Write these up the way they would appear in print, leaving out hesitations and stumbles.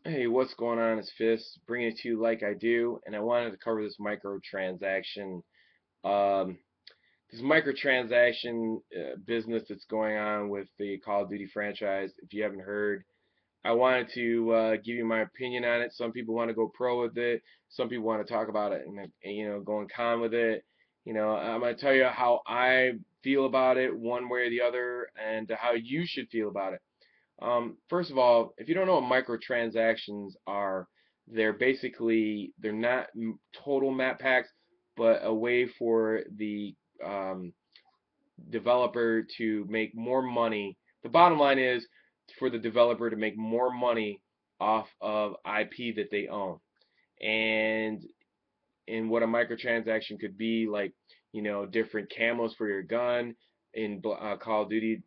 Hey, what's going on? It's Fist, bringing it to you like I do, and I wanted to cover this microtransaction, um, this microtransaction business that's going on with the Call of Duty franchise. If you haven't heard, I wanted to give you my opinion on it. Some people want to go pro with it. Some people want to talk about it and going con with it. I'm going to tell you how I feel about it, one way or the other, and how you should feel about it. First of all, if you don't know what microtransactions are, they're not total map packs, but a way for the um, developer to make more money. The bottom line is for the developer to make more money off of IP that they own. And in what a microtransaction could be, like different camos for your gun in Call of Duty,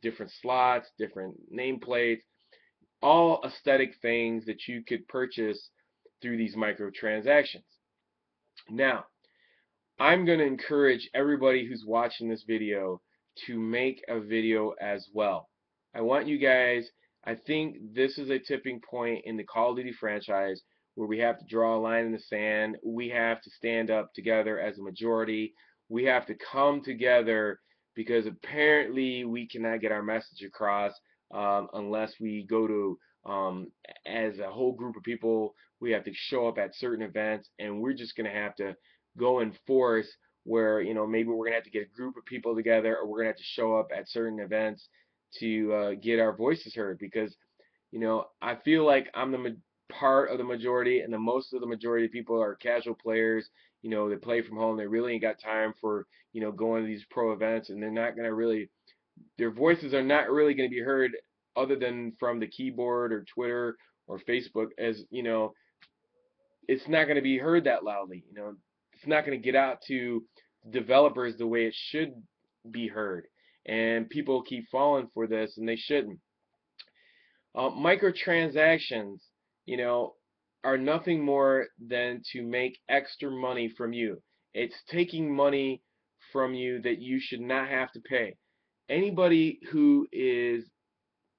different slots, different nameplates, all aesthetic things that you could purchase through these microtransactions. Now, I'm going to encourage everybody who's watching this video to make a video as well. I want you guys, I think this is a tipping point in the Call of Duty franchise where we have to draw a line in the sand. We have to stand up together as a majority. We have to come together because apparently we cannot get our message across unless we go to, as a whole group of people, we have to show up at certain events, and we're just going to have to go in force where maybe we're gonna have to get a group of people together, or we're gonna have to show up at certain events to get our voices heard. Because I feel like I'm the part of the majority, and the most of the majority of people are casual players. They play from home. They really ain't got time for going to these pro events, and they're not gonna really. Their voices are not really gonna be heard other than from the keyboard or Twitter or Facebook, as it's not going to be heard that loudly. It's not going to get out to developers the way it should be heard. And people keep falling for this, and they shouldn't. Microtransactions, you know, are nothing more than to make extra money from you. It's taking money from you that you should not have to pay. Anybody who is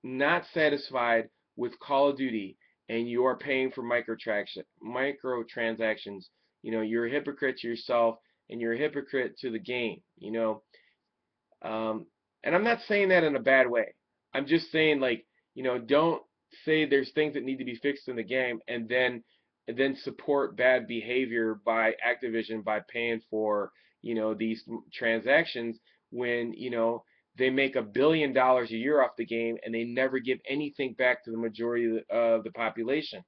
not satisfied with Call of Duty and you are paying for microtransactions, you're a hypocrite to yourself and you're a hypocrite to the game. Um, and I'm not saying that in a bad way. I'm just saying, like, don't say there's things that need to be fixed in the game and then support bad behavior by Activision by paying for these transactions when they make $1 billion a year off the game and they never give anything back to the majority of the population.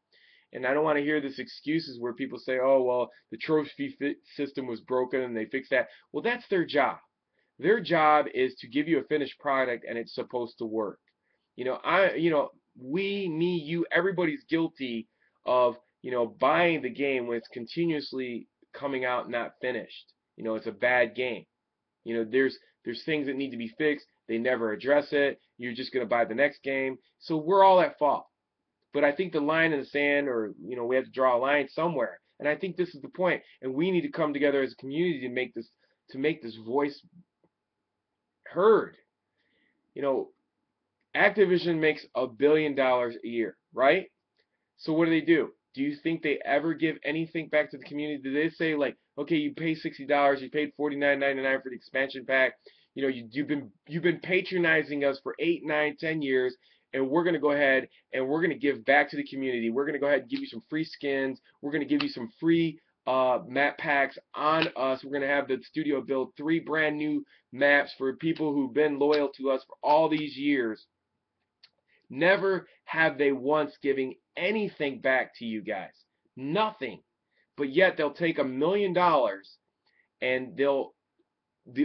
And I don't want to hear this excuses where people say, "Oh, well, the trophy system was broken and they fixed that." Well, that's their job. Their job is to give you a finished product and it's supposed to work. We, me, you, everybody's guilty of, buying the game when it's continuously coming out not finished. It's a bad game. There's things that need to be fixed. They never address it. You're just going to buy the next game. So we're all at fault. But I think the line in the sand, or we have to draw a line somewhere. And I think this is the point. And we need to come together as a community to make this voice heard. You know, Activision makes $1 billion a year, right? So what do? Do you think they ever give anything back to the community? Do they say, like, okay, you pay $60, you paid $49.99 for the expansion pack, you've been patronizing us for 8, 9, 10 years, and we're gonna go ahead and we're gonna give back to the community. We're gonna go ahead and give you some free skins. We're gonna give you some free map packs on us. We're gonna have the studio build 3 brand new maps for people who've been loyal to us for all these years. Never have they once given anything back to you guys. Nothing. But yet they'll take $1 million and the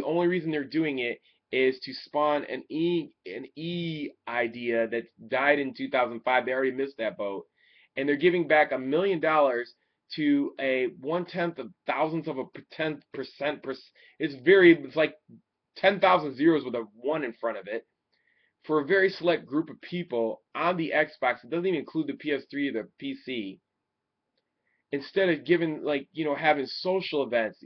only reason they're doing it is to spawn an E idea that died in 2005. They already missed that boat. And they're giving back $1 million to a 1/10 of thousandth of a 10%. It's like 10,000 zeros with a 1 in front of it for a very select group of people on the Xbox. It doesn't even include the PS3 or the PC. Instead of giving, like, having social events,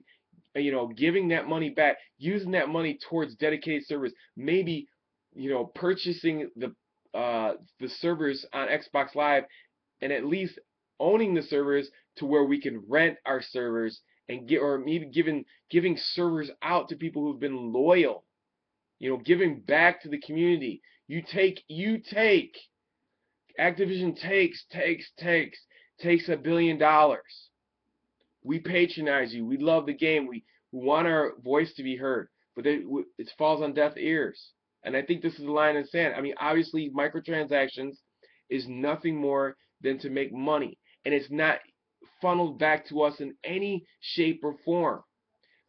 giving that money back, using that money towards dedicated servers, maybe, purchasing the servers on Xbox Live and at least owning the servers to where we can rent our servers and get, or maybe giving servers out to people who've been loyal. Giving back to the community. You take. Activision takes $1 billion. We patronize you. We love the game. We want our voice to be heard, but it falls on deaf ears. And I think this is the line in the sand. I mean, obviously, microtransactions is nothing more than to make money, and it's not funneled back to us in any shape or form.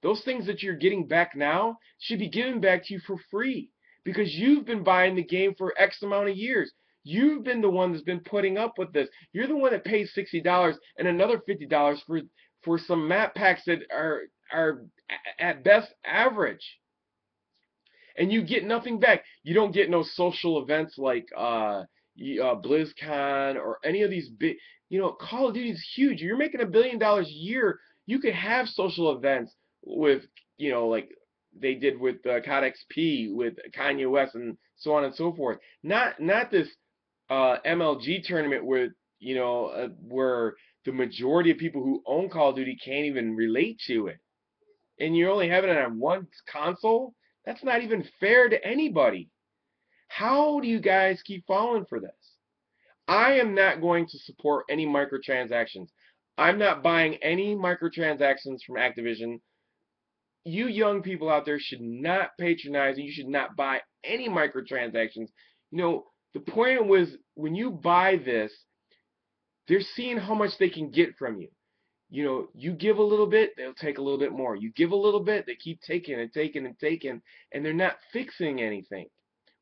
Those things that you're getting back now should be given back to you for free because you've been buying the game for X amount of years. You've been the one that's been putting up with this. You're the one that pays $60 and another $50 for some map packs that are at best average, and you get nothing back. You don't get no social events like BlizzCon or any of these big. Call of Duty is huge. You're making $1 billion a year. You could have social events with, like they did with COD XP, with Kanye West, and so on and so forth. Not this MLG tournament where the majority of people who own Call of Duty can't even relate to it, and you're only having it on one console. That's not even fair to anybody. How do you guys keep falling for this? I am not going to support any microtransactions. I'm not buying any microtransactions from Activision. You young people out there should not patronize, and you should not buy any microtransactions. The point was, when you buy this, they're seeing how much they can get from you. You give a little bit, they'll take a little bit more. You give a little bit, they keep taking and taking and taking, and they're not fixing anything.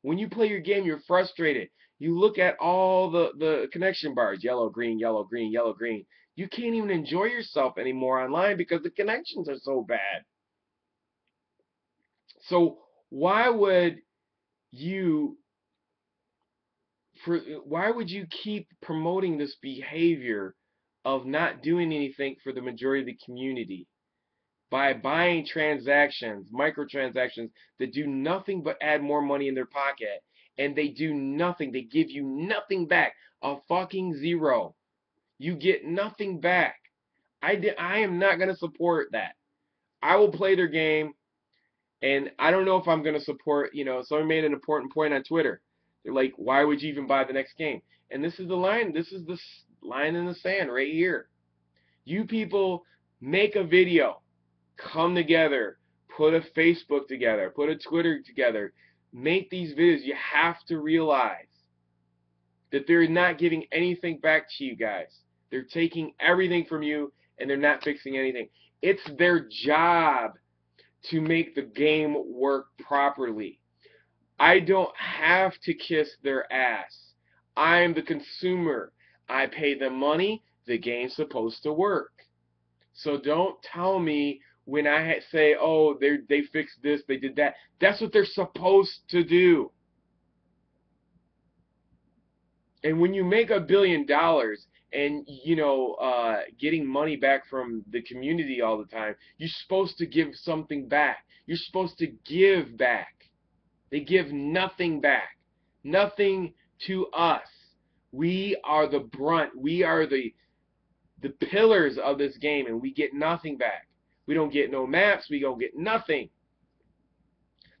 When you play your game, you're frustrated. You look at all the connection bars, yellow, green, yellow, green, yellow, green. You can't even enjoy yourself anymore online because the connections are so bad. So why would you keep promoting this behavior of not doing anything for the majority of the community by buying microtransactions that do nothing but add more money in their pocket, and they do nothing, they give you nothing back, a fucking zero. You get nothing back. I am not going to support that. I will play their game, and I don't know if I'm going to support, someone made an important point on Twitter. They're like, why would you even buy the next game? And this is the line in the sand right here. You people make a video, come together, put a Facebook together, put a Twitter together, make these videos. You have to realize that they're not giving anything back to you guys. They're taking everything from you, and they're not fixing anything. It's their job to make the game work properly. I don't have to kiss their ass. I'm the consumer. I pay them money. The game's supposed to work. So don't tell me when I say, oh, they fixed this, they did that. That's what they're supposed to do. And when you make $1 billion and, getting money back from the community all the time, you're supposed to give something back. You're supposed to give back. They give nothing back. Nothing to us. We are the brunt. We are the pillars of this game, and we get nothing back. We don't get no maps. We don't get nothing.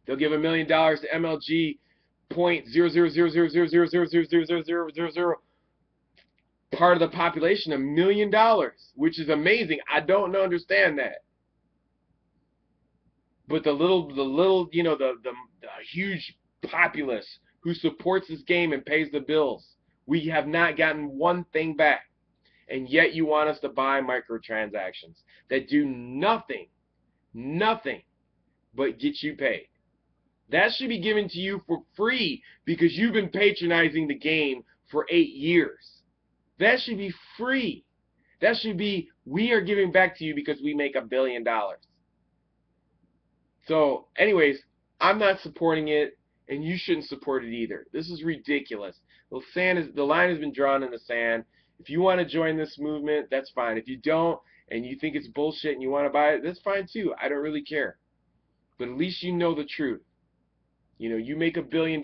They'll give $1 million to MLG 0.00000000000 part of the population, $1 million, which is amazing. I don't understand that. But the huge populace who supports this game and pays the bills, we have not gotten one thing back. And yet you want us to buy microtransactions that do nothing but get you paid. That should be given to you for free because you've been patronizing the game for 8 years. That should be free. That should be, we are giving back to you because we make $1 billion. So, anyways, I'm not supporting it, and you shouldn't support it either. This is ridiculous. The line has been drawn in the sand. If you want to join this movement, that's fine. If you don't, and you think it's bullshit and you want to buy it, that's fine too. I don't really care. But at least you know the truth. You make $1 billion,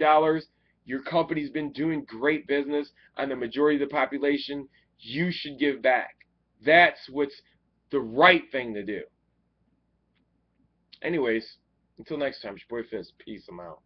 Your company's been doing great business on the majority of the population. You should give back. That's what's the right thing to do. Anyways, until next time, it's your boy Fizz. Peace. I'm out.